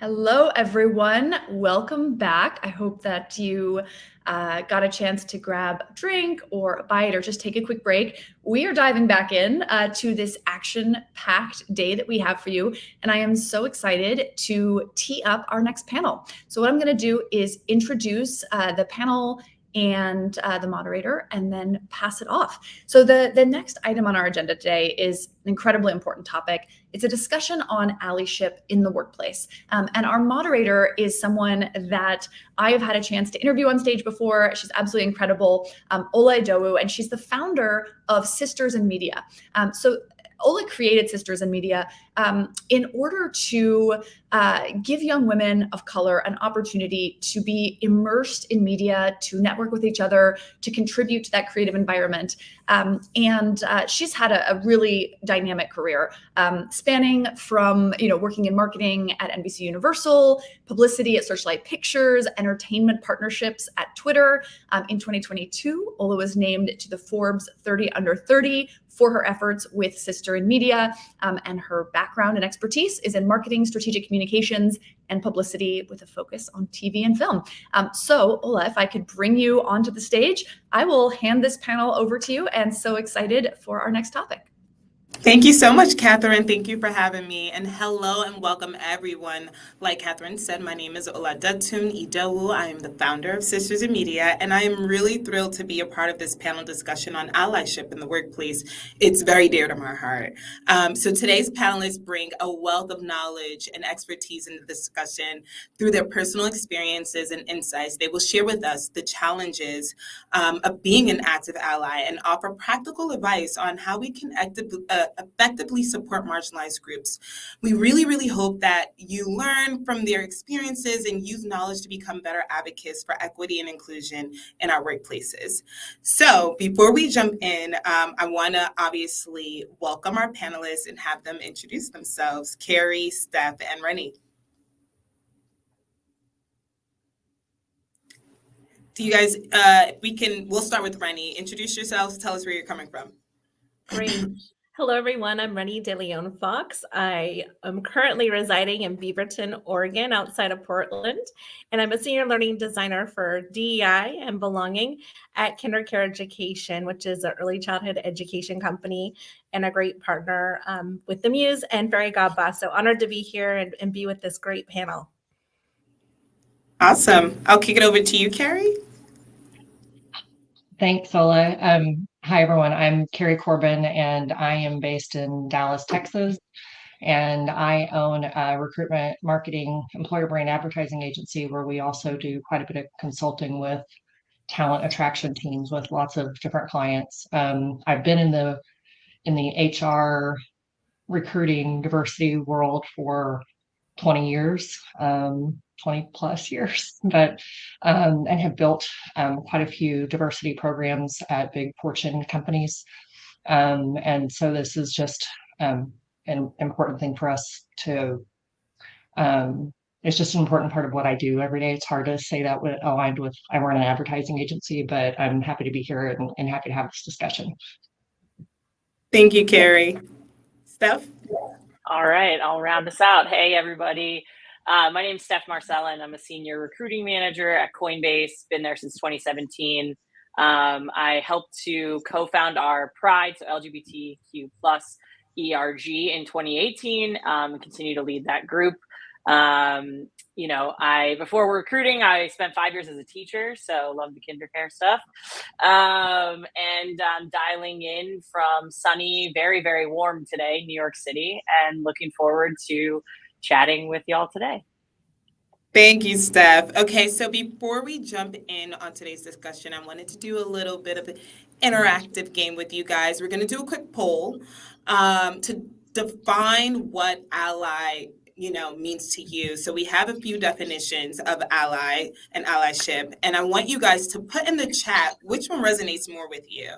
Hello, everyone. Welcome back. I hope that you got a chance to grab a drink or a bite or just take a quick break. We are diving back in to this action-packed day that we have for you, and I am so excited to tee up our next panel. So what I'm going to do is introduce the panel and the moderator, and then pass it off. So the next item on our agenda today is an incredibly important topic. It's a discussion on allyship in the workplace. And our moderator is someone that I have had a chance to interview on stage before. She's absolutely incredible, Idowu, and she's the founder of Sisters in Media. So Ola created Sisters in Media in order to give young women of color an opportunity to be immersed in media, to network with each other, to contribute to that creative environment. And she's had a really dynamic career, spanning from working in marketing at NBC Universal, publicity at Searchlight Pictures, entertainment partnerships at Twitter. In 2022, Ola was named to the Forbes 30 Under 30 for her efforts with Sister in Media, and her background and expertise is in marketing, strategic communications, and publicity with a focus on TV and film. So Ola, if I could bring you onto the stage, I will hand this panel over to you, and so excited for our next topic. Thank you so much, Catherine. Thank you for having me. And hello and welcome, everyone. Like Catherine said, my name is Oladotun Idowu. I am the founder of Sisters in Media, and I am really thrilled to be a part of this panel discussion on allyship in the workplace. It's very dear to my heart. So today's panelists bring a wealth of knowledge and expertise in the discussion through their personal experiences and insights. They will share with us the challenges of being an active ally and offer practical advice on how we can effectively support marginalized groups. We really hope that you learn from their experiences and use knowledge to become better advocates for equity and inclusion in our workplaces. So before we jump in, I want to obviously welcome our panelists and have them introduce themselves. Carrie, Steph, and Reni. Do you guys, we'll start with Reni. Introduce yourselves, tell us where you're coming from. Great. Hello, everyone. I'm Reni De Leon Fox. I am currently residing in Beaverton, Oregon, outside of Portland, and I'm a senior learning designer for DEI and belonging at KinderCare Education, which is an early childhood education company and a great partner with the Muse and Fairy Godboss. So honored to be here and be with this great panel. Awesome. I'll kick it over to you, Carrie. Thanks, Ola. Hi, everyone. I'm Carrie Corbin, and I am based in Dallas, Texas. And I own a recruitment, marketing, employer brand advertising agency where we also do quite a bit of consulting with talent attraction teams with lots of different clients. I've been in the HR recruiting diversity world for 20 years. 20 plus years, but and have built quite a few diversity programs at big Fortune companies. And so this is just an important thing for us to, it's just an important part of what I do every day. It's hard to say that aligned with, I run an advertising agency, but I'm happy to be here and happy to have this discussion. Thank you, Carrie. Steph? All right, I'll round us out. Hey, everybody. My name is Steph Marcellin. I'm a senior recruiting manager at Coinbase, been there since 2017. I helped to co-found our Pride, so LGBTQ plus ERG in 2018, and continue to lead that group. Before recruiting, I spent 5 years as a teacher, so love the KinderCare stuff. And I'm dialing in from sunny, very, very warm today, New York City, and looking forward to chatting with y'all today. Thank you, Steph. Okay, so before we jump in on today's discussion, I wanted to do a little bit of an interactive game with you guys. We're going to do a quick poll to define what ally means to you. So we have a few definitions of ally and allyship, and I want you guys to put in the chat which one resonates more with you.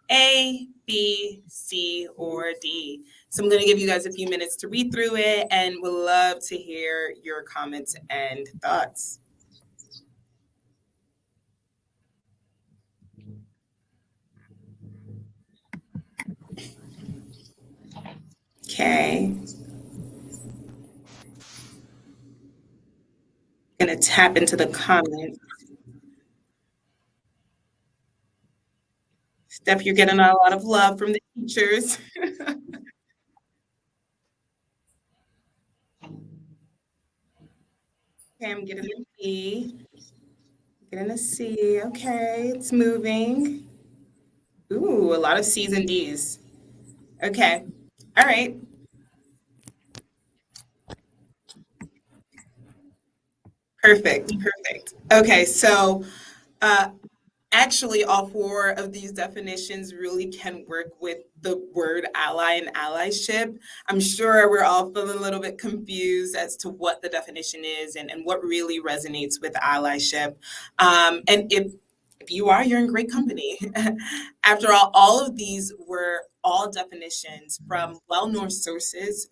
A, B, C, or D. So I'm going to give you guys a few minutes to read through it, and would love to hear your comments and thoughts. Okay. Gonna tap into the comments. Steph, you're getting a lot of love from the teachers. Okay, I'm getting a C. Getting a C. Okay, it's moving. Ooh, a lot of C's and D's. Okay. All right. Perfect. Perfect. Okay, so actually, all four of these definitions really can work with the word ally and allyship. I'm sure we're all feeling a little bit confused as to what the definition is and what really resonates with allyship. And if you are, you're in great company. After all of these were all definitions from well-known sources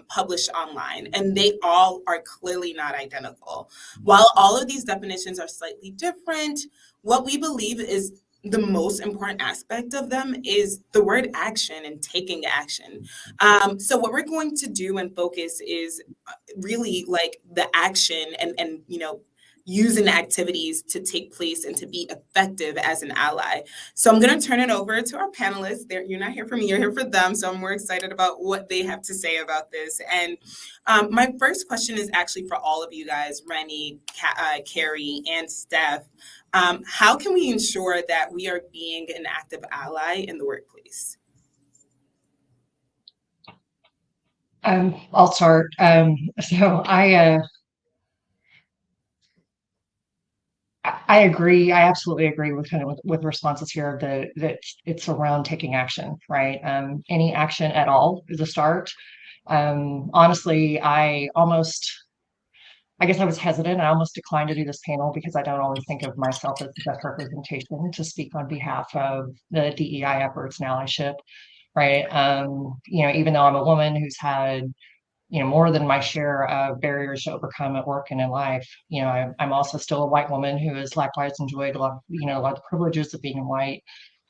published online, and they all are clearly not identical. While all of these definitions are slightly different, what we believe is the most important aspect of them is the word action and taking action. So what we're going to do and focus is really like the action and using activities to take place and to be effective as an ally. So I'm going to turn it over to our panelists. You're not here for me, you're here for them. So I'm more excited about what they have to say about this. And my first question is actually for all of you guys, Reni, Carrie, and Steph. How can we ensure that we are being an active ally in the workplace? I'll start. So I agree. I absolutely agree with with responses here that it's around taking action, right? Any action at all is a start. Honestly, I guess I was hesitant. I almost declined to do this panel because I don't always think of myself as the best representation to speak on behalf of the DEI efforts and allyship, right? Even though I'm a woman who's had more than my share of barriers to overcome at work and in life. I'm also still a white woman who has likewise enjoyed a lot of the privileges of being white,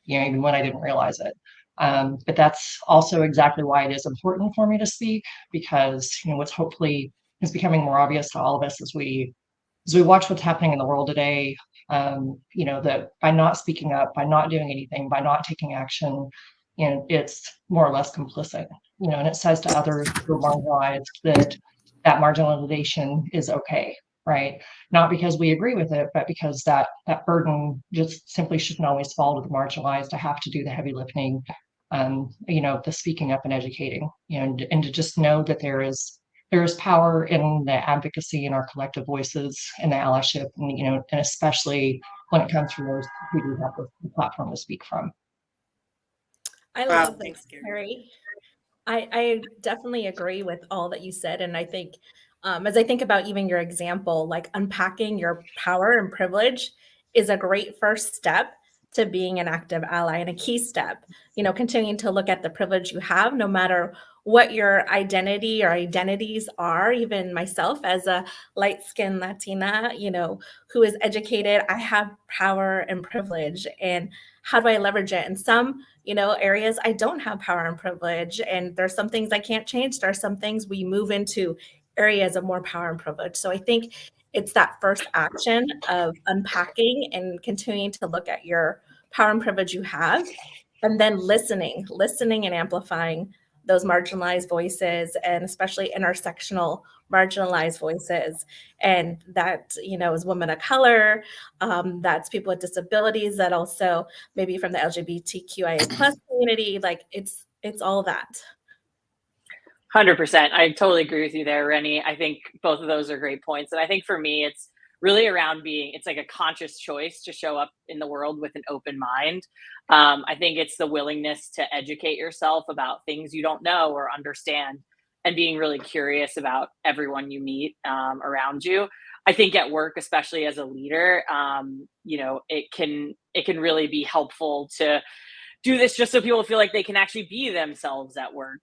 even when I didn't realize it. But that's also exactly why it is important for me to speak, because what's hopefully is becoming more obvious to all of us as we watch what's happening in the world today. That by not speaking up, by not doing anything, by not taking action, it's more or less complicit. And it says to others who are marginalized that marginalization is okay, right? Not because we agree with it, but because that burden just simply shouldn't always fall to the marginalized to have to do the heavy lifting, the speaking up and educating, and to just know that there is power in the advocacy in our collective voices and the allyship, and especially when it comes from those who do have the platform to speak from. I love that, Carrie. I definitely agree with all that you said. And I think as I think about even your example, like unpacking your power and privilege is a great first step to being an active ally and a key step, continuing to look at the privilege you have, no matter what your identity or identities are. Even myself as a light-skinned Latina, who is educated, I have power and privilege. And how do I leverage it? In some, areas I don't have power and privilege, and there's some things I can't change. There are some things we move into areas of more power and privilege. So I think it's that first action of unpacking and continuing to look at your power and privilege you have, and then listening and amplifying those marginalized voices, and especially intersectional marginalized voices. And that, is women of color, that's people with disabilities, that also maybe from the LGBTQIA plus community, like it's all that. 100%. I totally agree with you there, Reni. I think both of those are great points. And I think for me, it's really around it's like a conscious choice to show up in the world with an open mind. I think it's the willingness to educate yourself about things you don't know or understand, and being really curious about everyone you meet around you. I think at work, especially as a leader, it can really be helpful to do this just so people feel like they can actually be themselves at work.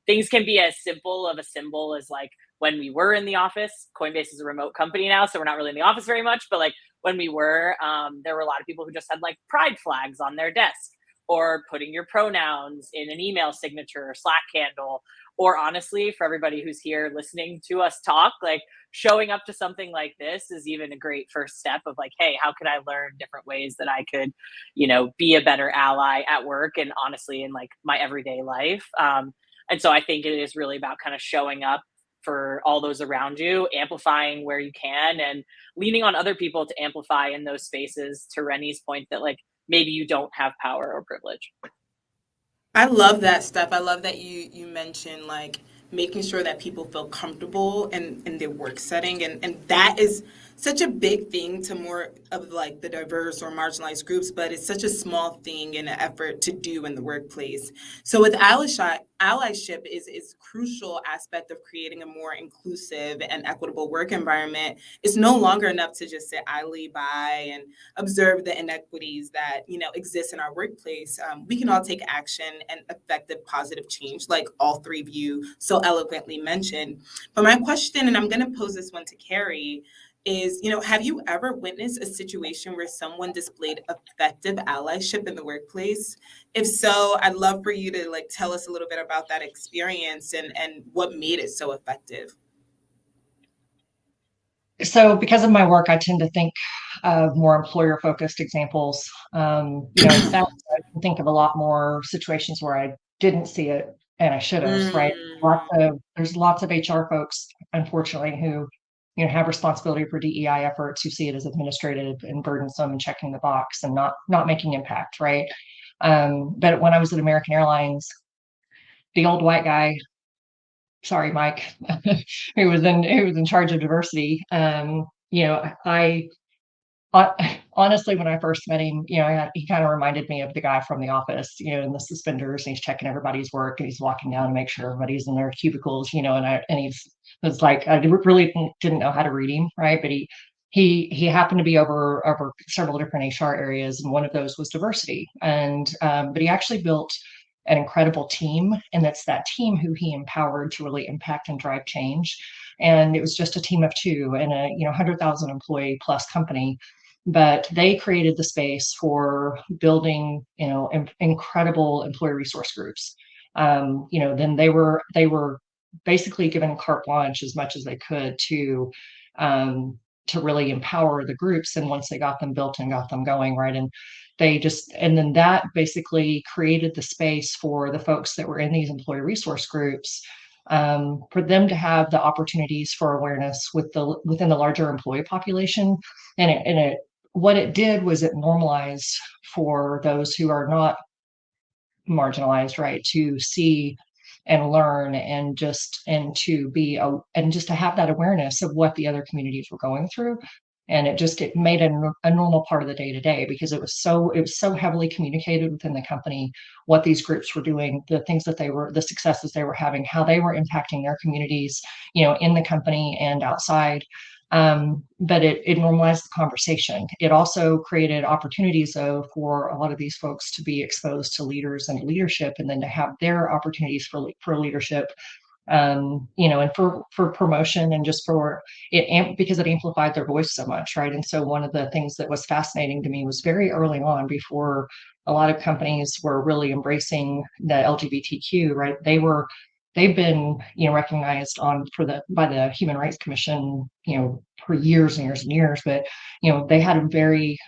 Things can be as simple of a symbol as like when we were in the office. Coinbase is a remote company now, so we're not really in the office very much. But like when we were, there were a lot of people who just had like pride flags on their desk. or putting your pronouns in an email signature or Slack handle, or honestly, for everybody who's here listening to us talk, like showing up to something like this is even a great first step of like, hey, how could I learn different ways that I could, be a better ally at work and honestly in like my everyday life. And so I think it is really about kind of showing up for all those around you, amplifying where you can, and leaning on other people to amplify in those spaces, to Reni's point that like maybe you don't have power or privilege. I love that, Steph. I love that you mentioned like making sure that people feel comfortable in their work setting. And that is such a big thing to more of like the diverse or marginalized groups, but it's such a small thing in an effort to do in the workplace. So with allyship is crucial aspect of creating a more inclusive and equitable work environment. It's no longer enough to just sit idly by and observe the inequities that exist in our workplace. We can all take action and effective positive change, like all three of you so eloquently mentioned. But my question, and I'm going to pose this one to Carrie, is, have you ever witnessed a situation where someone displayed effective allyship in the workplace? If so, I'd love for you to like tell us a little bit about that experience and what made it so effective. So because of my work, I tend to think of more employer-focused examples. In fact, I can think of a lot more situations where I didn't see it and I should have, right? There's lots of HR folks, unfortunately, who have responsibility for DEI efforts, who see it as administrative and burdensome and checking the box and not making impact, right? But when I was at American Airlines, the old white guy, sorry, Mike, who was in charge of diversity. Honestly, when I first met him, he kind of reminded me of the guy from The Office, in the suspenders, and he's checking everybody's work, and he's walking down to make sure everybody's in their cubicles, and he was like, I really didn't know how to read him, right? But he happened to be over several different HR areas, and one of those was diversity, and but he actually built an incredible team, and it's that team who he empowered to really impact and drive change. And it was just a team of two in a 100,000 employee plus company, but they created the space for building incredible employee resource groups. Then they were basically given carte blanche as much as they could to really empower the groups. And once they got them built and got them going, right, and then that basically created the space for the folks that were in these employee resource groups, for them to have the opportunities for awareness within the larger employee population. And what it did was it normalized for those who are not marginalized, right, to see and learn and just to have that awareness of what the other communities were going through. And it made a normal part of the day to day, because it was so heavily communicated within the company what these groups were doing, the successes they were having, how they were impacting their communities, in the company and outside. But it normalized the conversation. It also created opportunities, though, for a lot of these folks to be exposed to leaders and leadership, and then to have their opportunities for leadership, and for promotion, and just for it, because it amplified their voice so much, right? And so one of the things that was fascinating to me was very early on, before a lot of companies were really embracing the LGBTQ, right? They've been recognized by the Human Rights Commission for years and years and years, but they had a very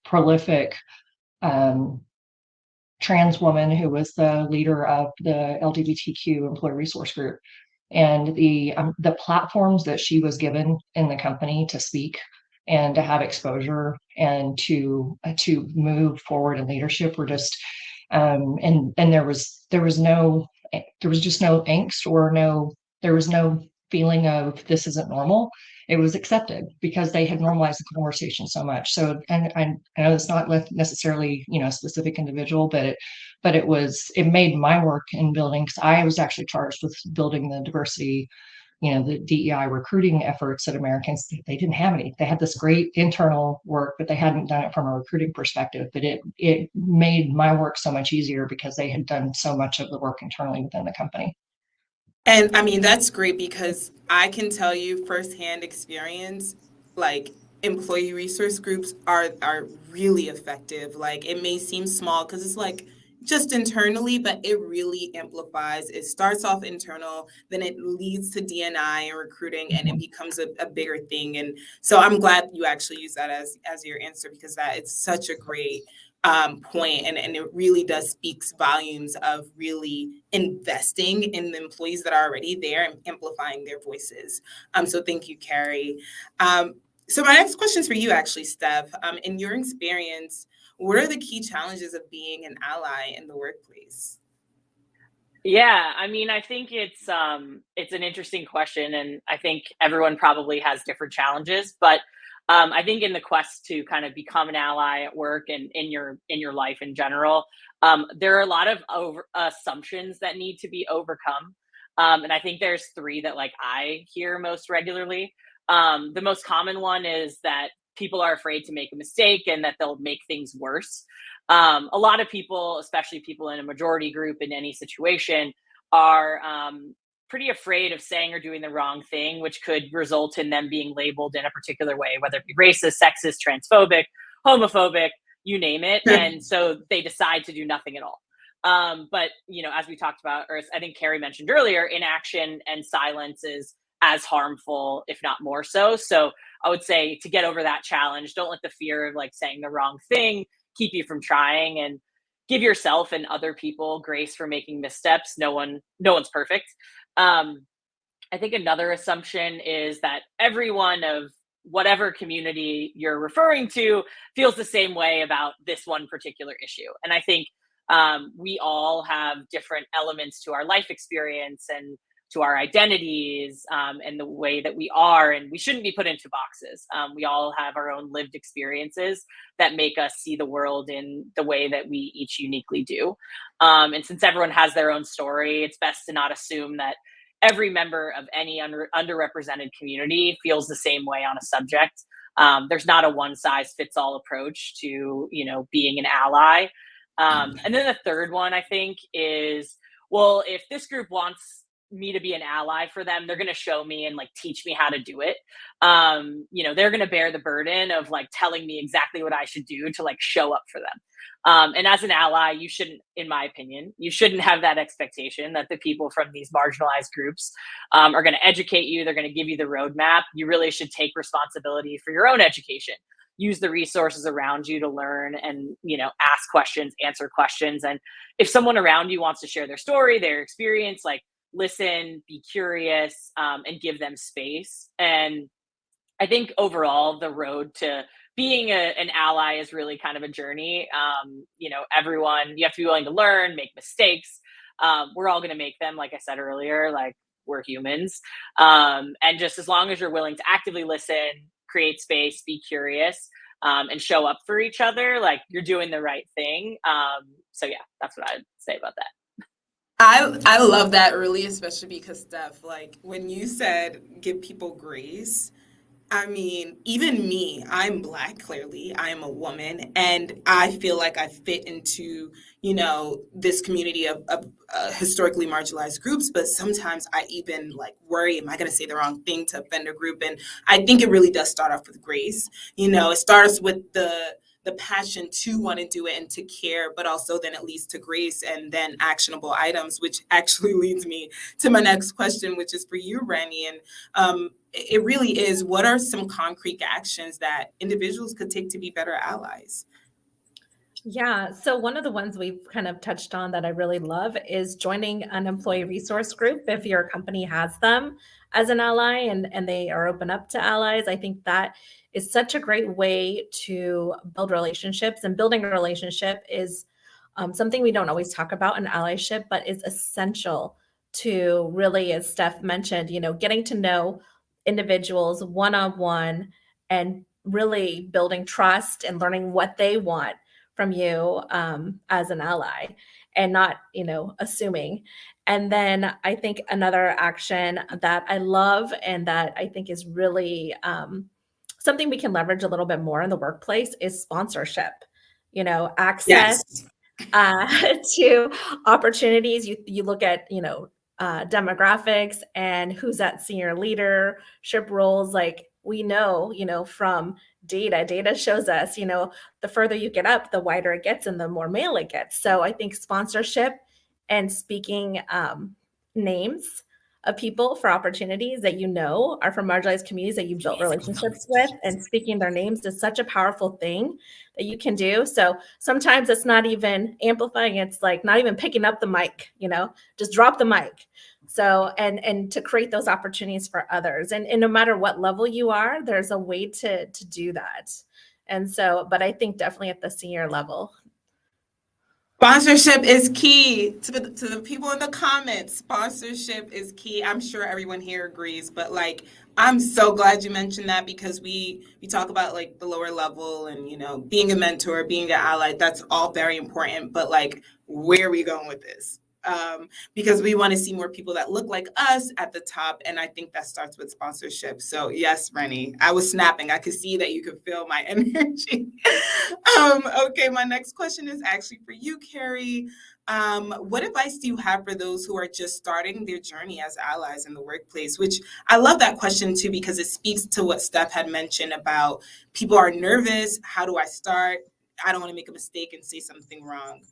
prolific trans woman who was the leader of the LGBTQ employee resource group, and the platforms that she was given in the company to speak and to have exposure and to move forward in leadership were just and there was just no angst, or there was no feeling of this isn't normal. It was accepted because they had normalized the conversation so much. So, and I know it's not necessarily a specific individual, but it made my work in building, because I was actually charged with building the diversity, the DEI recruiting efforts at Americans. They didn't have any. They had this great internal work, but they hadn't done it from a recruiting perspective. But it made my work so much easier because they had done so much of the work internally within the company. And I mean, that's great, because I can tell you firsthand experience, like employee resource groups are really effective. Like, it may seem small because it's like just internally, but it really amplifies. It starts off internal, then it leads to D&I and recruiting, and it becomes a bigger thing. And so I'm glad you actually use that as your answer, because that it's such a great point, and it really does speaks volumes of really investing in the employees that are already there and amplifying their voices. So thank you, Carrie. So my next question is for you, actually, Steph. In your experience, what are the key challenges of being an ally in the workplace? Yeah, I mean, I think it's an interesting question, and I think everyone probably has different challenges. But I think in the quest to kind of become an ally at work and in your life in general, there are a lot of assumptions that need to be overcome. And I think there's three that like I hear most regularly. The most common one is that people are afraid to make a mistake and that they'll make things worse. A lot of people, especially people in a majority group in any situation, are pretty afraid of saying or doing the wrong thing, which could result in them being labeled in a particular way, whether it be racist, sexist, transphobic, homophobic, you name it. And so they decide to do nothing at all. But, as we talked about, or as I think Carrie mentioned earlier, inaction and silence is as harmful, if not more so. So I would say to get over that challenge, don't let the fear of like saying the wrong thing keep you from trying, and give yourself and other people grace for making missteps. No one's perfect. I think another assumption is that everyone of whatever community you're referring to feels the same way about this one particular issue. And I think we all have different elements to our life experience and to our identities, and the way that we are, and we shouldn't be put into boxes. We all have our own lived experiences that make us see the world in the way that we each uniquely do. And since everyone has their own story, it's best to not assume that every member of any underrepresented community feels the same way on a subject. There's not a one size fits all approach to, being an ally. And then the third one, I think, is, well, if this group wants me to be an ally for them, they're going to show me and like teach me how to do it. They're going to bear the burden of like telling me exactly what I should do to like show up for them. And as an ally, you shouldn't, in my opinion, you shouldn't have that expectation that the people from these marginalized groups are going to educate you. They're going to give you the roadmap. You really should take responsibility for your own education. Use the resources around you to learn and, ask questions, answer questions. And if someone around you wants to share their story, their experience, like, listen, be curious, and give them space. And I think overall, the road to being an ally is really kind of a journey. Everyone, you have to be willing to learn, make mistakes. We're all going to make them, like I said earlier, like we're humans. And just as long as you're willing to actively listen, create space, be curious, and show up for each other, like you're doing the right thing. So yeah, that's what I'd say about that. I love that, really, especially because, Steph, like when you said give people grace, I mean, even me, I'm Black, clearly. I am a woman, and I feel like I fit into, this community of historically marginalized groups. But sometimes I even like worry, am I going to say the wrong thing to offend a group? And I think it really does start off with grace. It starts with the passion to want to do it and to care, but also then it leads to grace and then actionable items, which actually leads me to my next question, which is for you, Reni. And it really is, what are some concrete actions that individuals could take to be better allies? Yeah, so one of the ones we've kind of touched on that I really love is joining an employee resource group if your company has them as an ally and they are open up to allies. I think that is such a great way to build relationships, and building a relationship is something we don't always talk about in allyship, but is essential to really, as Steph mentioned, getting to know individuals one-on-one and really building trust and learning what they want from you as an ally, and not, assuming. And then I think another action that I love and that I think is really something we can leverage a little bit more in the workplace is sponsorship, access to opportunities. You look at, demographics and who's at senior leadership roles. Like we know, from Data shows us, the further you get up, the wider it gets and the more male it gets. So I think sponsorship and speaking names of people for opportunities that are from marginalized communities that you've built relationships with, and speaking their names is such a powerful thing that you can do. So sometimes it's not even amplifying, it's like not even picking up the mic, just drop the mic. So, and to create those opportunities for others. And no matter what level you are, there's a way to do that. And so, but I think definitely at the senior level. Sponsorship is key. To the people in the comments, sponsorship is key. I'm sure everyone here agrees, but like, I'm so glad you mentioned that, because we talk about like the lower level and, being a mentor, being an ally, that's all very important. But like, where are we going with this? Because we want to see more people that look like us at the top. And I think that starts with sponsorship. So yes, Reni, I was snapping. I could see that you could feel my energy. Okay, my next question is actually for you, Carrie. What advice do you have for those who are just starting their journey as allies in the workplace? Which I love that question too, because it speaks to what Steph had mentioned about people are nervous. How do I start? I don't want to make a mistake and say something wrong.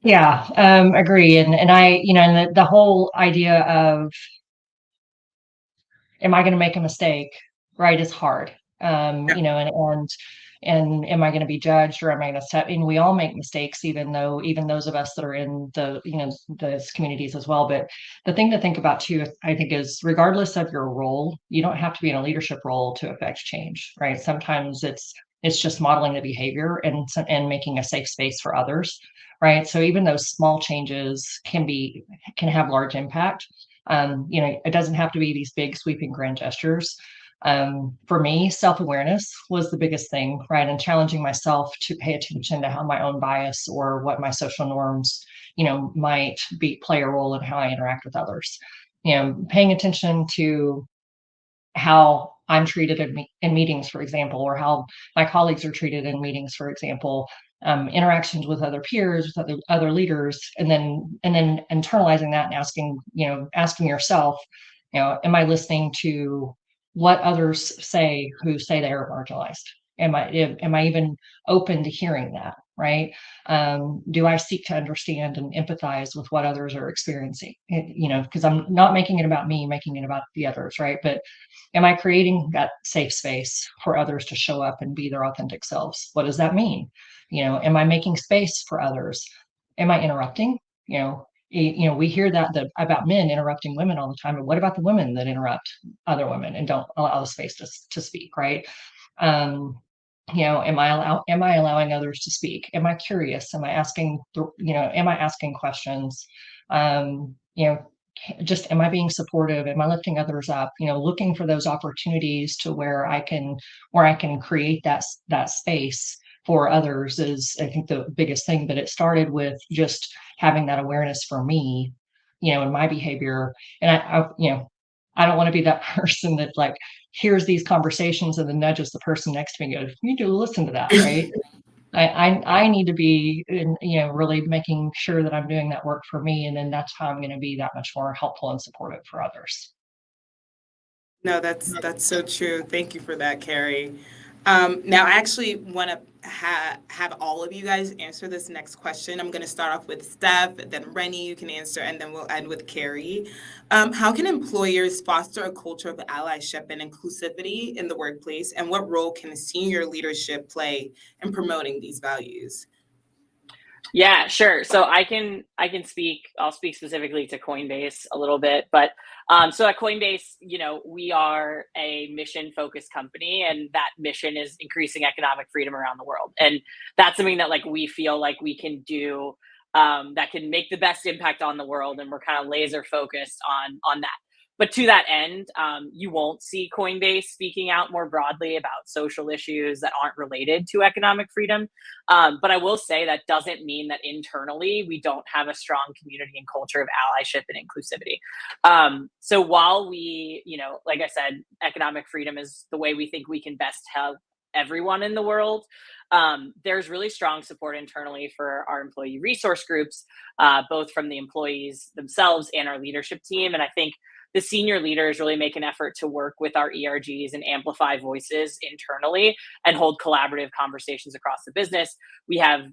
Yeah, agree. And I, and the whole idea of, am I going to make a mistake? Right, is hard. And am I going to be judged, or am I going to set? And we all make mistakes, even those of us that are in the those communities as well. But the thing to think about too, I think, is regardless of your role, you don't have to be in a leadership role to affect change. Right? Sometimes it's just modeling the behavior and making a safe space for others. Right. So even those small changes can have large impact. It doesn't have to be these big sweeping grand gestures. For me, self-awareness was the biggest thing, right? And challenging myself to pay attention to how my own bias or what my social norms, might play a role in how I interact with others. Paying attention to how I'm treated in meetings, for example, or how my colleagues are treated in meetings, for example, interactions with other peers, with other leaders, and then internalizing that and asking yourself, am I listening to what others say who say they are marginalized? Am I even open to hearing that? Right? Do I seek to understand and empathize with what others are experiencing? Because I'm not making it about me, making it about the others, right? But am I creating that safe space for others to show up and be their authentic selves? What does that mean? Am I making space for others? Am I interrupting? We hear that about men interrupting women all the time. But what about the women that interrupt other women and don't allow the space to speak, right? Am I allowing others to speak? Am I curious? Am I asking questions? Just, am I being supportive? Am I lifting others up? Looking for those opportunities to where I can create that space for others is, I think, the biggest thing. But it started with just having that awareness for me, in my behavior. And I don't want to be that person that like hears these conversations and then nudges the person next to me and goes, you need to listen to that, right? I need to be, really making sure that I'm doing that work for me, and then that's how I'm going to be that much more helpful and supportive for others. No, that's so true. Thank you for that, Carrie. Now, I actually want to have all of you guys answer this next question. I'm going to start off with Steph, then Reni, you can answer, and then we'll end with Carrie. How can employers foster a culture of allyship and inclusivity in the workplace, and what role can senior leadership play in promoting these values? Yeah, sure. So I'll speak specifically to Coinbase a little bit, but so at Coinbase, we are a mission-focused company, and that mission is increasing economic freedom around the world. And that's something that we feel like we can do that can make the best impact on the world, and we're kind of laser focused on that. But to that end, you won't see Coinbase speaking out more broadly about social issues that aren't related to economic freedom. But I will say that doesn't mean that internally we don't have a strong community and culture of allyship and inclusivity. So while we, like I said, economic freedom is the way we think we can best help everyone in the world, there's really strong support internally for our employee resource groups, both from the employees themselves and our leadership team. And I think the senior leaders really make an effort to work with our ERGs and amplify voices internally and hold collaborative conversations across the business. We have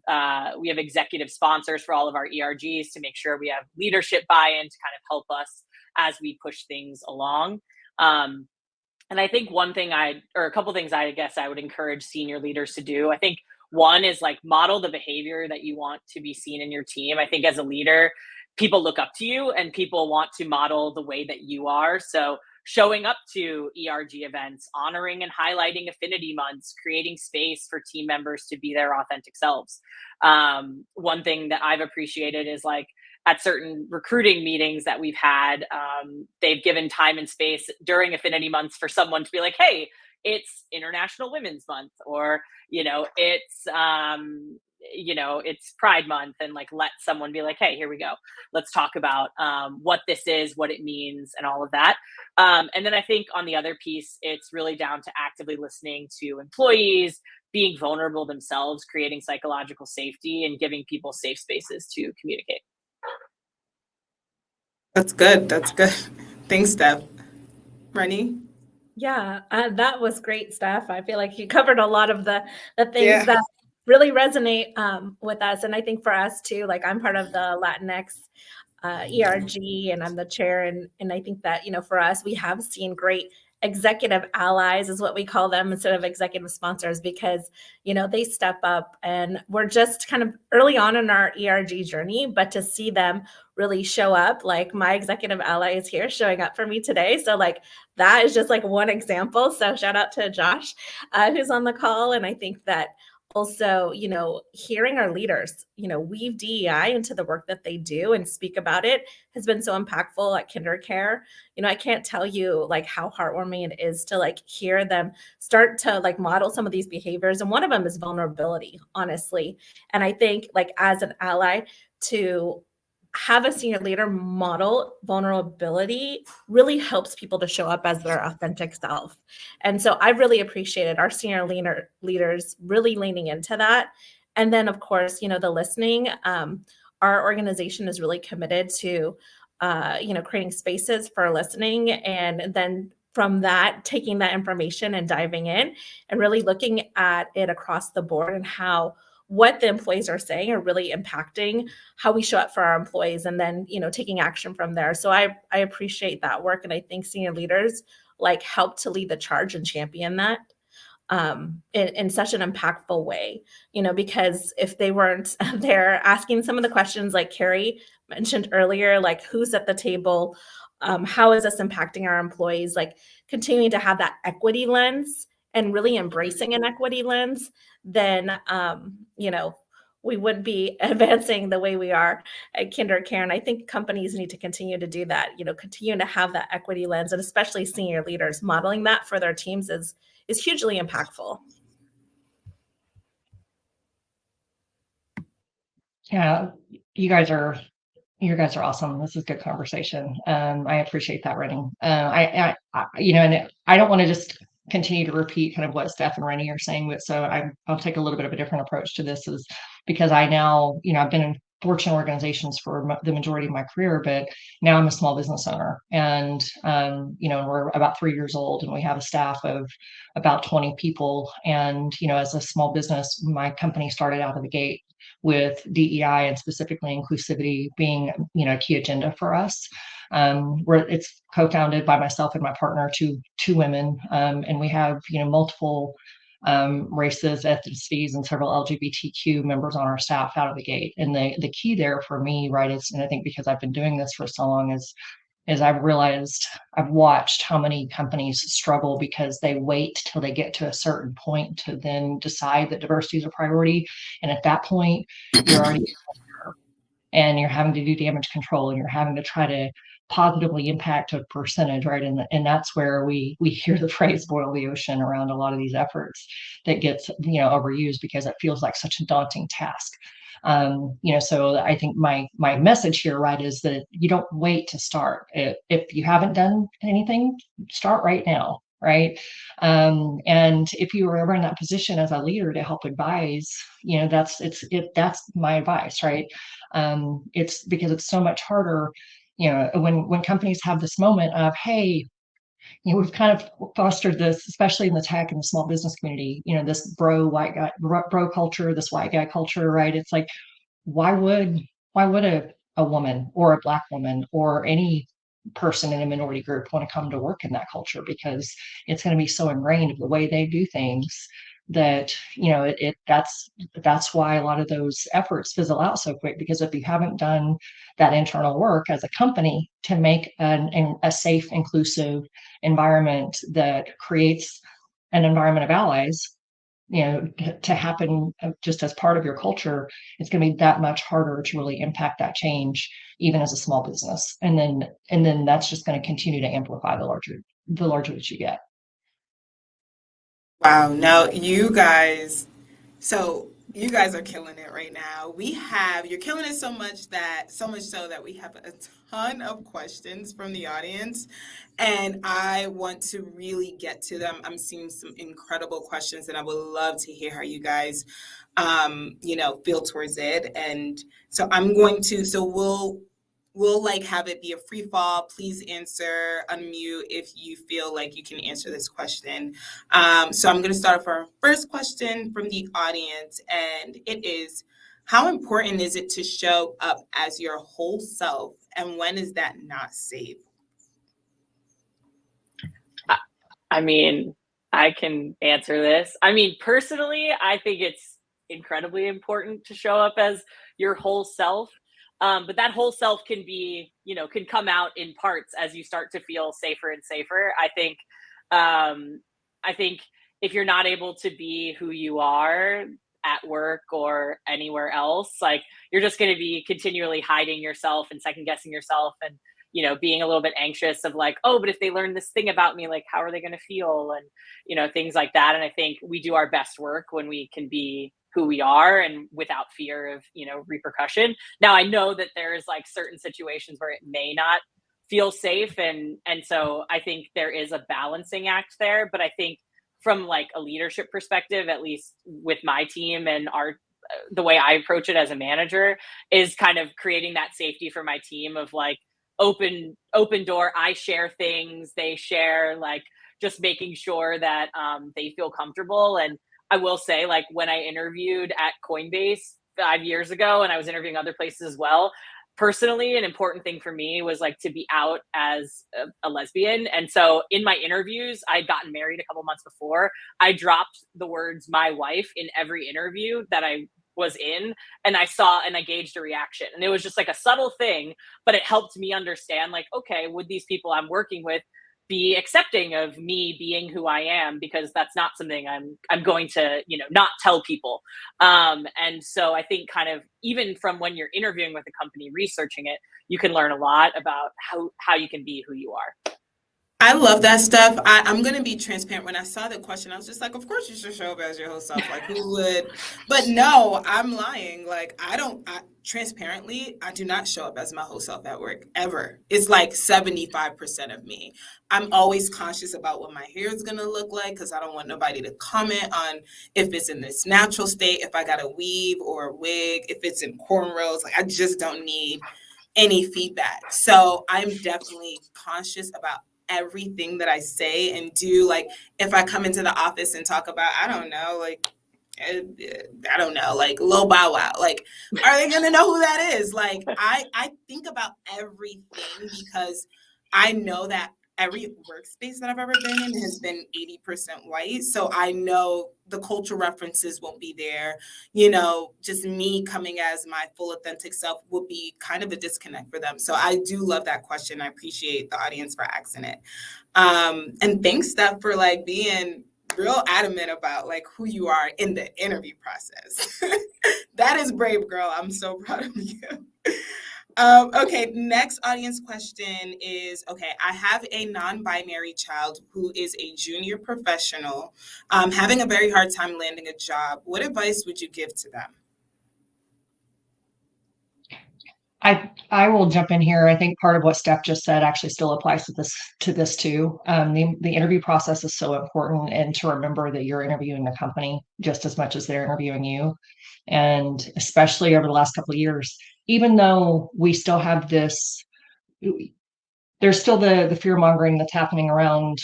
executive sponsors for all of our ERGs to make sure we have leadership buy-in to kind of help us as we push things along. And I think a couple things I guess I would encourage senior leaders to do. I think one is like model the behavior that you want to be seen in your team. I think as a leader, people look up to you and people want to model the way that you are. So showing up to ERG events, honoring and highlighting affinity months, creating space for team members to be their authentic selves. One thing that I've appreciated is like at certain recruiting meetings that we've had, they've given time and space during affinity months for someone to be like, hey, it's International Women's Month, or, it's Pride Month, and like let someone be like, hey, here we go. Let's talk about what this is, what it means, and all of that. And then I think on the other piece, it's really down to actively listening to employees, being vulnerable themselves, creating psychological safety, and giving people safe spaces to communicate. That's good. That's good. Thanks, Steph. Reni? Yeah, that was great, Steph. I feel like you covered a lot of the things that really resonate with us. And I think for us too, like I'm part of the Latinx ERG and I'm the chair. And I think that, for us, we have seen great executive allies is what we call them instead of executive sponsors, because, they step up and we're just kind of early on in our ERG journey, but to see them really show up, like my executive ally is here showing up for me today. So like, that is just like one example. So shout out to Josh, who's on the call. And I think that also, hearing our leaders, weave DEI into the work that they do and speak about it has been so impactful at KinderCare. I can't tell you like how heartwarming it is to like hear them start to like model some of these behaviors. And one of them is vulnerability, honestly. And I think like as an ally to have a senior leader model vulnerability really helps people to show up as their authentic self. And so I really appreciated our senior leaders really leaning into that. And then, of course, the listening, our organization is really committed to, creating spaces for listening. And then from that, taking that information and diving in and really looking at it across the board and how what the employees are saying are really impacting how we show up for our employees, and then, taking action from there. So I appreciate that work. And I think senior leaders like help to lead the charge and champion that in such an impactful way, because if they weren't there asking some of the questions like Carrie mentioned earlier, like who's at the table, how is this impacting our employees, like continuing to have that equity lens and really embracing an equity lens, then, we wouldn't be advancing the way we are at KinderCare. And I think companies need to continue to do that, continue to have that equity lens, and especially senior leaders modeling that for their teams is hugely impactful. Yeah, you guys are awesome. This is good conversation. I appreciate that, Reni. And I don't want to just continue to repeat kind of what Steph and Reni are saying, but so I'll take a little bit of a different approach to this, is because I now, I've been in fortunate organizations for the majority of my career, but now I'm a small business owner, and we're about 3 years old, and we have a staff of about 20 people. And as a small business, my company started out of the gate with DEI and specifically inclusivity being, a key agenda for us. Where it's co-founded by myself and my partner, two women, and we have, multiple races, ethnicities, and several LGBTQ members on our staff out of the gate. And the key there for me, right, is, and I think because I've been doing this for so long, is I've watched how many companies struggle because they wait till they get to a certain point to then decide that diversity is a priority. And at that point, you're already and you're having to do damage control, and you're having to try to positively impact a percentage, right? And that's where we hear the phrase boil the ocean around a lot of these efforts that gets, overused because it feels like such a daunting task. So I think my message here, right, is that you don't wait to start. If you haven't done anything, start right now, right? And if you were ever in that position as a leader to help advise, that's my advice, right? It's because it's so much harder when companies have this moment of, hey, we've kind of fostered this, especially in the tech and the small business community, this bro culture, this white guy culture, right? It's like, why would a woman or a Black woman or any person in a minority group want to come to work in that culture? Because it's going to be so ingrained of the way they do things that that's why a lot of those efforts fizzle out so quick, because if you haven't done that internal work as a company to make a safe, inclusive environment that creates an environment of allies, to happen just as part of your culture, it's going to be that much harder to really impact that change, even as a small business. And then that's just going to continue to amplify the larger that you get. Wow. Now you guys are killing it right now. You're killing it so much so that we have a ton of questions from the audience, and I want to really get to them. I'm seeing some incredible questions, and I would love to hear how you guys, feel towards it. And so we'll like have it be a free fall. Please unmute if you feel like you can answer this question. So I'm going to start with our first question from the audience, and it is, how important is it to show up as your whole self, and when is that not safe? I mean, I can answer this. I mean, personally, I think it's incredibly important to show up as your whole self. But that whole self can be, can come out in parts as you start to feel safer and safer. I think if you're not able to be who you are at work or anywhere else, like, you're just going to be continually hiding yourself and second guessing yourself, and being a little bit anxious of like, oh, but if they learn this thing about me, like, how are they going to feel, and things like that. And I think we do our best work when we can be who we are and without fear of repercussion. Now, I know that there's like certain situations where it may not feel safe, and so I think there is a balancing act there. But I think from like a leadership perspective, at least with my team and the way I approach it as a manager, is kind of creating that safety for my team of like open door. I share things, they share, like, just making sure that they feel comfortable. And I will say, like, when I interviewed at Coinbase 5 years ago, and I was interviewing other places as well, personally, an important thing for me was like to be out as a lesbian. And so in my interviews, I'd gotten married a couple months before. I dropped the words "my wife" in every interview that I was in, and I saw and I gauged a reaction. And it was just like a subtle thing, but it helped me understand, like, okay, would these people I'm working with be accepting of me being who I am, because that's not something I'm going to not tell people. And so I think kind of even from when you're interviewing with a company, researching it, you can learn a lot about how you can be who you are. I love that stuff. I'm going to be transparent. When I saw the question, I was just like, of course you should show up as your whole self. Like, who would? But no, I'm lying. Like, transparently, I do not show up as my whole self at work, ever. It's like 75% of me. I'm always conscious about what my hair is going to look like, because I don't want nobody to comment on if it's in this natural state, if I got a weave or a wig, if it's in cornrows. Like, I just don't need any feedback. So I'm definitely conscious about everything that I say and do. Like, if I come into the office and talk about, I don't know, like Lil Bow Wow, like, are they gonna know who that is? Like, I think about everything, because I know that every workspace that I've ever been in has been 80% white. So I know the cultural references won't be there. Just me coming as my full authentic self will be kind of a disconnect for them. So I do love that question. I appreciate the audience for asking it. And thanks, Steph, for like being real adamant about like who you are in the interview process. That is brave, girl. I'm so proud of you. Okay, next audience question is, okay, I have a non-binary child who is a junior professional, having a very hard time landing a job. What advice would you give to them? I will jump in here. I think part of what Steph just said actually still applies to this too. The interview process is so important, and to remember that you're interviewing the company just as much as they're interviewing you. And especially over the last couple of years, even though we still have this there's still the fear mongering that's happening around,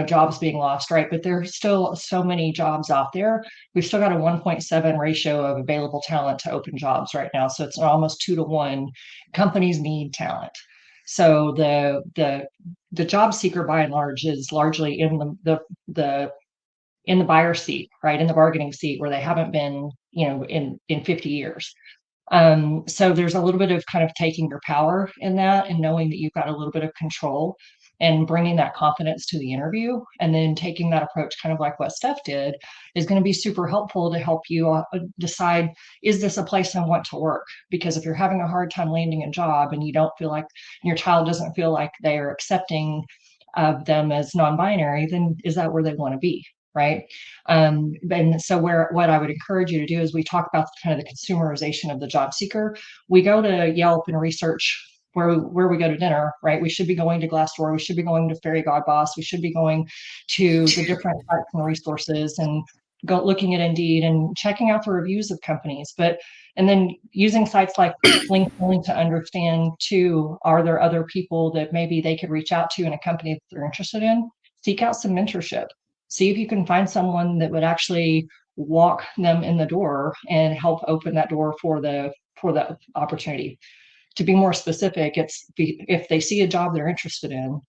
jobs being lost, right? But there's still so many jobs out there. We've still got a 1.7 ratio of available talent to open jobs right now. So it's almost 2-to-1. Companies need talent. So the job seeker by and large is largely in the buyer seat, right? In the bargaining seat where they haven't been, in 50 years. So there's a little bit of kind of taking your power in that and knowing that you've got a little bit of control and bringing that confidence to the interview, and then taking that approach kind of like what Steph did is going to be super helpful to help you decide, is this a place I want to work? Because if you're having a hard time landing a job and you don't feel like your child doesn't feel like they are accepting of them as non-binary, then is that where they want to be? Right. And so what I would encourage you to do is we talk about kind of the consumerization of the job seeker. We go to Yelp and research where we go to dinner, right? We should be going to Glassdoor. We should be going to Fairy Godboss. We should be going to the different sites and resources and looking at Indeed and checking out the reviews of companies. And then using sites like LinkedIn to understand too, are there other people that maybe they could reach out to in a company that they're interested in? Seek out some mentorship. See if you can find someone that would actually walk them in the door and help open that door for the opportunity. To be more specific, if they see a job they're interested in,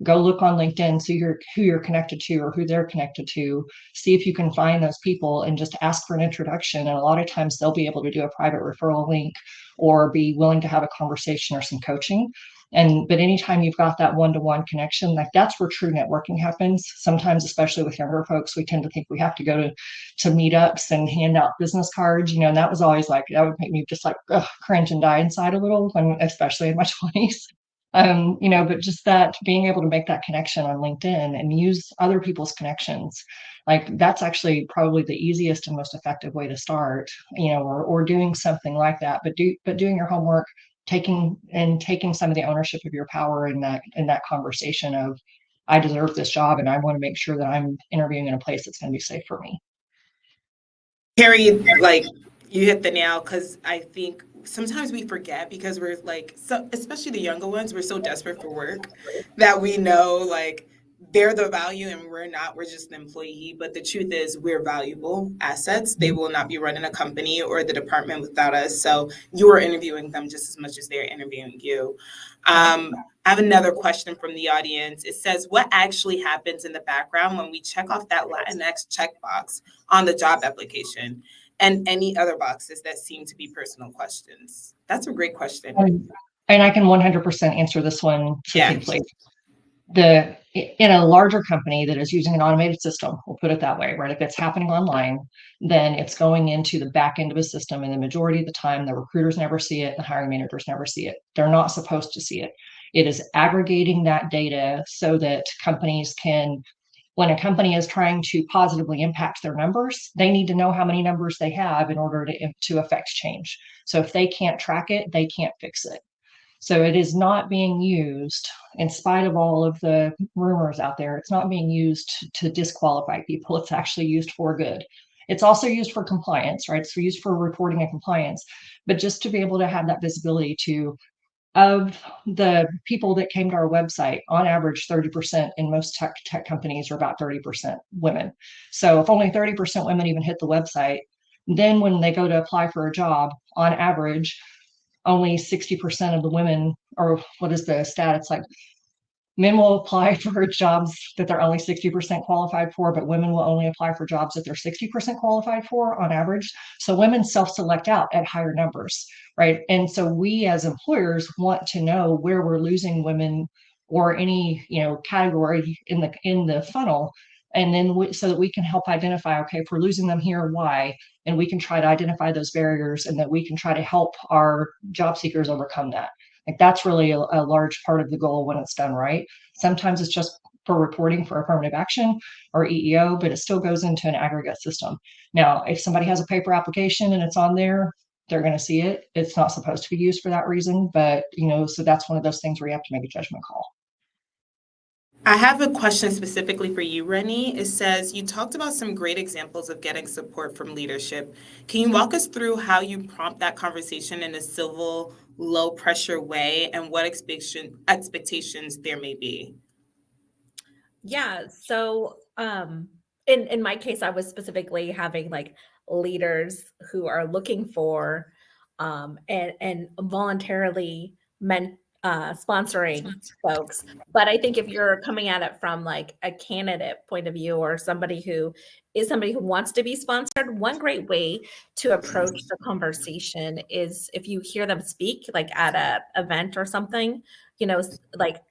go look on LinkedIn, see who you're connected to or who they're connected to, see if you can find those people and just ask for an introduction. And a lot of times they'll be able to do a private referral link or be willing to have a conversation or some coaching. But anytime you've got that one-to-one connection, like that's where true networking happens. Sometimes, especially with younger folks, we tend to think we have to go to meetups and hand out business cards, and that was always like, that would make me just like cringe and die inside a little, especially in my 20s. But just that being able to make that connection on LinkedIn and use other people's connections, like that's actually probably the easiest and most effective way to start, or doing something like that, but doing your homework, taking some of the ownership of your power in that conversation of, I deserve this job and I want to make sure that I'm interviewing in a place that's going to be safe for me. Carrie, like you hit the nail, because I think sometimes we forget because we're like, so especially the younger ones, we're so desperate for work that we know like they're the value and we're not, we're just an employee. But the truth is we're valuable assets. They will not be running a company or the department without us. So you are interviewing them just as much as they're interviewing you. I have another question from the audience. It says, what actually happens in the background when we check off that Latinx checkbox on the job application and any other boxes that seem to be personal questions? That's a great question. And I can 100% answer this one succinctly. Yeah. In a larger company that is using an automated system, we'll put it that way, right? If it's happening online, then it's going into the back end of a system, and the majority of the time, the recruiters never see it, the hiring managers never see it. They're not supposed to see it. It is aggregating that data so that companies can, when a company is trying to positively impact their numbers, they need to know how many numbers they have in order to affect change. So if they can't track it, they can't fix it. So it is not being used, in spite of all of the rumors out there, it's not being used to disqualify people. It's actually used for good. It's also used for compliance, right? It's used for reporting and compliance, but just to be able to have that visibility of the people that came to our website, on average, 30% in most tech companies are about 30% women. So if only 30% women even hit the website, then when they go to apply for a job, on average, only 60% of the women, or what is the stat? It's like men will apply for jobs that they're only 60% qualified for, but women will only apply for jobs that they're 60% qualified for on average. So women self-select out at higher numbers, right? And so we as employers want to know where we're losing women or any, category in the funnel. And then so that we can help identify, okay, if we're losing them here, why? And we can try to identify those barriers, and that we can try to help our job seekers overcome that. Like that's really a large part of the goal when it's done right. Sometimes it's just for reporting for affirmative action or EEO, but it still goes into an aggregate system. Now, if somebody has a paper application and it's on there, they're going to see it. It's not supposed to be used for that reason, but so that's one of those things where you have to make a judgment call. I have a question specifically for you, Reni. It says, you talked about some great examples of getting support from leadership. Can you walk us through how you prompt that conversation in a civil low pressure way, and what expectations there may be? Yeah. So in my case, I was specifically having like leaders who are looking for and voluntarily sponsoring folks. But I think if you're coming at it from like a candidate point of view, or somebody who wants to be sponsored, one great way to approach the conversation is if you hear them speak like at a event or something, like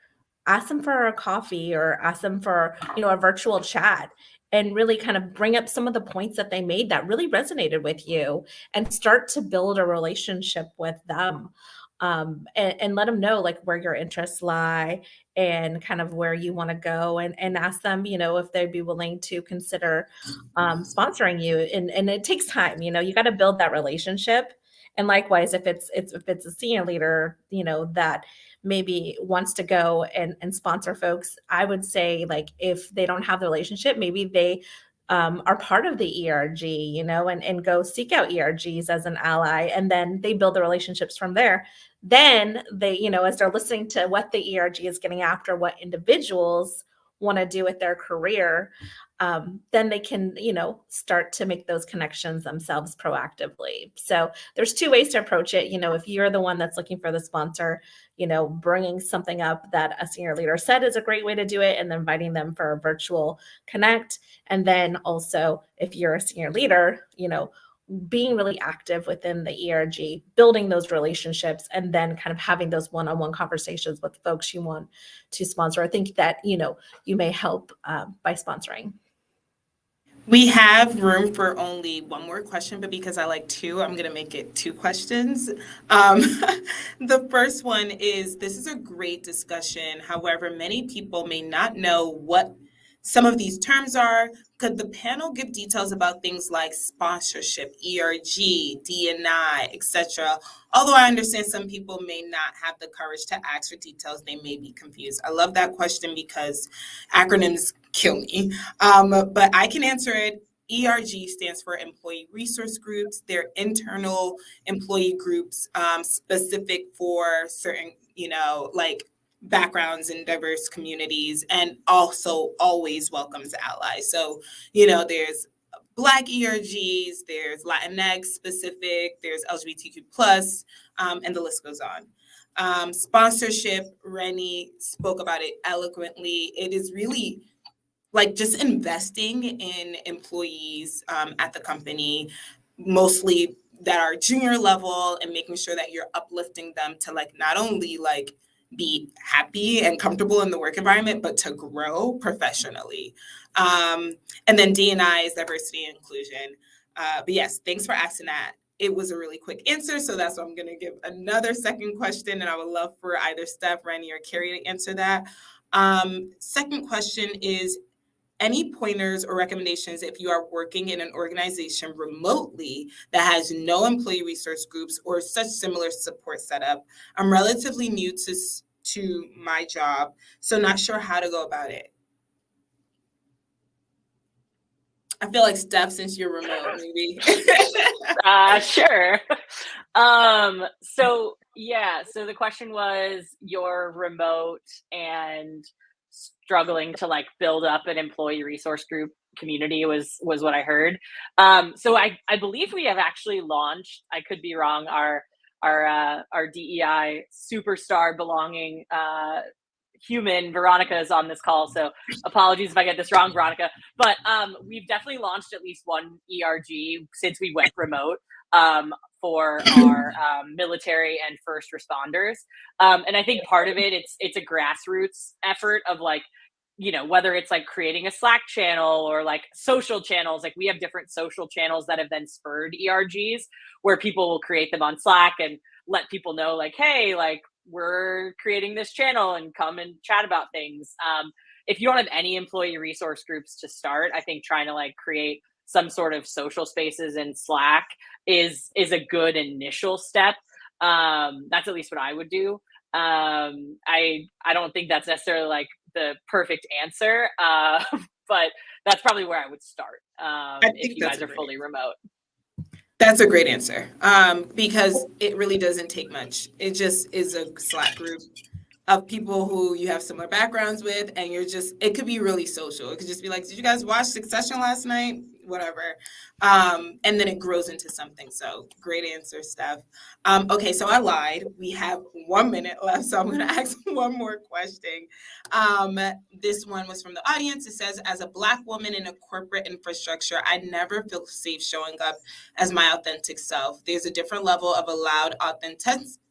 ask them for a coffee or ask them for, a virtual chat, and really kind of bring up some of the points that they made that really resonated with you, and start to build a relationship with them. And let them know like where your interests lie and kind of where you want to go, and ask them, if they'd be willing to consider sponsoring you. And it takes time, you got to build that relationship. And likewise, if it's a senior leader, that maybe wants to go and sponsor folks, I would say, like, if they don't have the relationship, maybe they are part of the ERG, and go seek out ERGs as an ally, and then they build the relationships from there. Then they, as they're listening to what the ERG is getting after, what individuals want to do with their career, then they can, start to make those connections themselves proactively. So there's two ways to approach it. If you're the one that's looking for the sponsor, bringing something up that a senior leader said is a great way to do it, and then inviting them for a virtual connect. And then also, if you're a senior leader, being really active within the ERG, building those relationships, and then kind of having those one-on-one conversations with folks you want to sponsor. I think that, you may help by sponsoring. We have room for only one more question, but because I like two, I'm going to make it two questions. The first one is, this is a great discussion. However, many people may not know what some of these terms are. Could the panel give details about things like sponsorship, ERG, D&I, etc.? Although I understand some people may not have the courage to ask for details, they may be confused. I love that question because acronyms kill me. But I can answer it. ERG stands for Employee Resource Groups. They're internal employee groups specific for certain, like backgrounds in diverse communities, and also always welcomes allies. So, there's Black ERGs, there's Latinx specific, there's LGBTQ plus, and the list goes on. Sponsorship, Reni spoke about it eloquently. It is really like just investing in employees at the company, mostly that are junior level, and making sure that you're uplifting them to like not only like be happy and comfortable in the work environment, but to grow professionally. And then D&I is diversity and inclusion. But yes, thanks for asking that. It was a really quick answer, so that's why I'm going to give another second question, and I would love for either Steph, Reni, or Carrie to answer that. Second question is, any pointers or recommendations if you are working in an organization remotely that has no employee resource groups or such similar support setup? I'm relatively new to my job, so not sure how to go about it. I feel like Steph, since you're remote, maybe. Sure. So the question was, you're remote and struggling to like build up an employee resource group community was what I heard. So I believe we have actually launched, I could be wrong, our DEI superstar belonging human. Veronica is on this call, so apologies if I get this wrong, Veronica. But we've definitely launched at least one ERG since we went remote for our military and first responders. And I think part of it, it's a grassroots effort of like, whether it's like creating a Slack channel or like social channels. Like we have different social channels that have then spurred ERGs, where people will create them on Slack and let people know like, hey, like we're creating this channel and come and chat about things. If you don't have any employee resource groups to start, I think trying to like create some sort of social spaces in Slack is a good initial step. That's at least what I would do. I don't think that's necessarily like the perfect answer, but that's probably where I would start if you guys are fully remote. That's a great answer, because it really doesn't take much. It just is a Slack group of people who you have similar backgrounds with, and it could be really social. It could just be like, did you guys watch Succession last night? Whatever. And then it grows into something. So great answer, Steph. Okay, so I lied. We have 1 minute left, so I'm going to ask one more question. This one was from the audience. It says, as a Black woman in a corporate infrastructure, I never feel safe showing up as my authentic self. There's a different level of allowed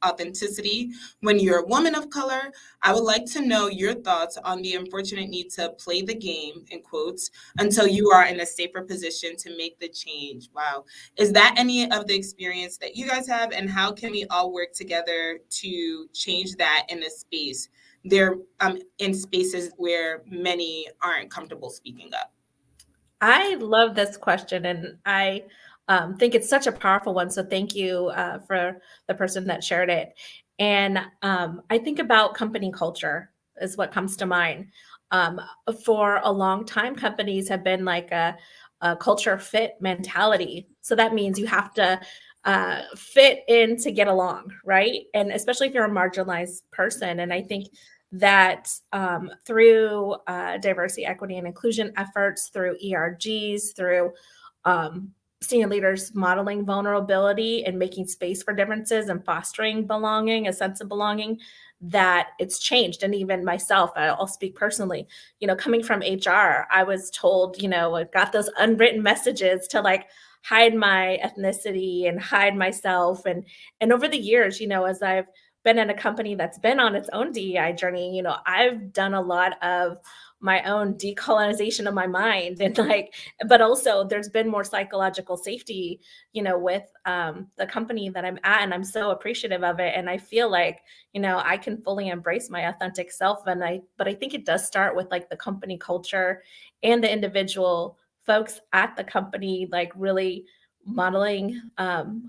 authenticity when you're a woman of color. I would like to know your thoughts on the unfortunate need to play the game, in quotes, until you are in a safer position to make the change. Wow. Is that any of the experience that you guys have, and how can we all work together to change that in a space? They're in spaces where many aren't comfortable speaking up. I love this question, and I think it's such a powerful one. So thank you for the person that shared it. And I think about company culture is what comes to mind. For a long time, companies have been like a culture fit mentality. So that means you have to fit in to get along, right? And especially if you're a marginalized person. And I think that through diversity, equity, and inclusion efforts, through ERGs, through senior leaders modeling vulnerability and making space for differences and fostering belonging, a sense of belonging, that it's changed. And even myself, I'll speak personally, coming from HR, I was told, I got those unwritten messages to like hide my ethnicity and hide myself. And over the years, as I've been in a company that's been on its own DEI journey, I've done a lot of my own decolonization of my mind, and but also there's been more psychological safety, with the company that I'm at, and I'm so appreciative of it. And I feel like, I can fully embrace my authentic self. But I think it does start with like the company culture and the individual folks at the company, like really modeling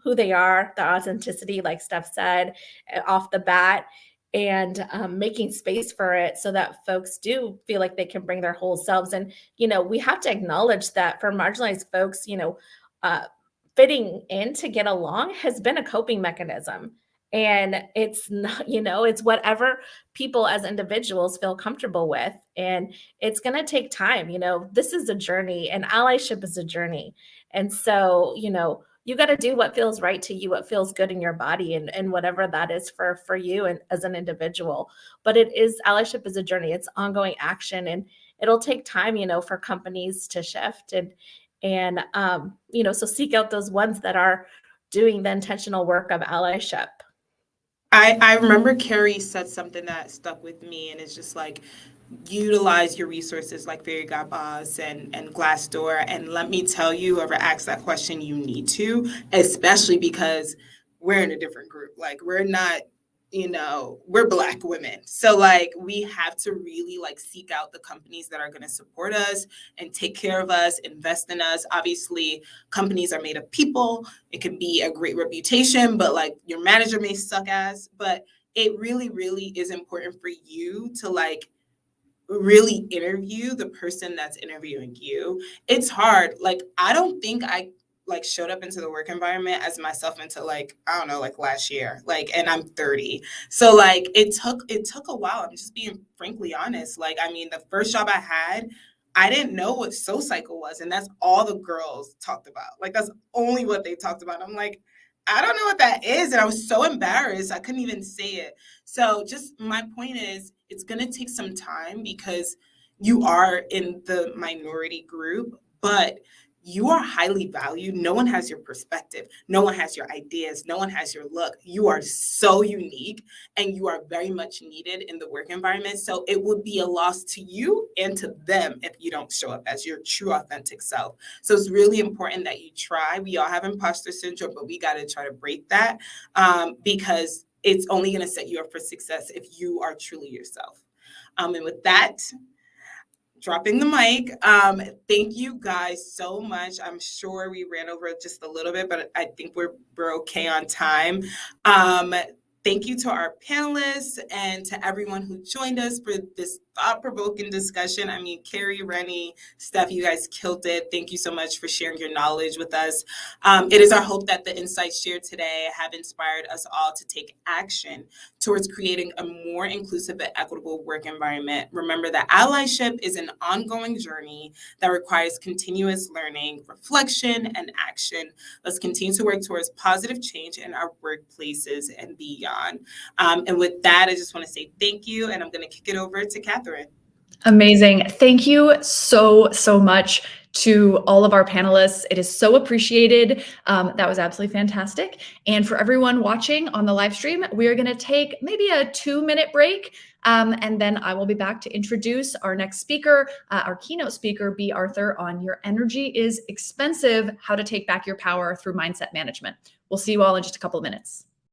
who they are, the authenticity, like Steph said, off the bat, and making space for it so that folks do feel like they can bring their whole selves. And, we have to acknowledge that for marginalized folks, fitting in to get along has been a coping mechanism. And it's not, it's whatever people as individuals feel comfortable with. And it's going to take time. This is a journey, and allyship is a journey. And so, you got to do what feels right to you, what feels good in your body, and whatever that is for you and as an individual. But allyship is a journey. It's ongoing action, and it'll take time, for companies to shift and so seek out those ones that are doing the intentional work of allyship. I remember Carrie said something that stuck with me, and it's just like, utilize your resources like Fairy Godboss and Glassdoor. And let me tell you, whoever asks that question, you need to, especially because we're in a different group. Like, we're not, we're Black women. So like, we have to really like seek out the companies that are going to support us and take care of us, invest in us. Obviously, companies are made of people. It can be a great reputation, but like your manager may suck ass. But it really, really is important for you to like really interview the person that's interviewing you. It's hard. Like, I don't think I like showed up into the work environment as myself until like, I don't know, like last year, like, and I'm 30. So like, it took a while. I'm just being frankly honest. Like, I mean, the first job I had, I didn't know what SoulCycle was. And that's all the girls talked about. Like, that's only what they talked about. I'm like, I don't know what that is. And I was so embarrassed. I couldn't even say it. So just my point is, it's going to take some time because you are in the minority group, but you are highly valued. No one has your perspective. No one has your ideas. No one has your look. You are so unique, and you are very much needed in the work environment. So it would be a loss to you and to them if you don't show up as your true authentic self. So it's really important that you try. We all have imposter syndrome, but we got to try to break that because it's only going to set you up for success if you are truly yourself. And with that, dropping the mic. Thank you guys so much. I'm sure we ran over just a little bit, but I think we're okay on time. Thank you to our panelists and to everyone who joined us for this thought-provoking discussion. I mean, Carrie, Reni, Steph, you guys killed it. Thank you so much for sharing your knowledge with us. It is our hope that the insights shared today have inspired us all to take action towards creating a more inclusive and equitable work environment. Remember that allyship is an ongoing journey that requires continuous learning, reflection, and action. Let's continue to work towards positive change in our workplaces and beyond. And with that, I just want to say thank you, and I'm going to kick it over to Catherine. Amazing. Thank you so much to all of our panelists. It is so appreciated. That was absolutely fantastic. And for everyone watching on the live stream, we are going to take maybe a 2-minute break. And then I will be back to introduce our next speaker, our keynote speaker, B. Arthur, on Your Energy is Expensive, How to Take Back Your Power Through Mindset Management. We'll see you all in just a couple of minutes.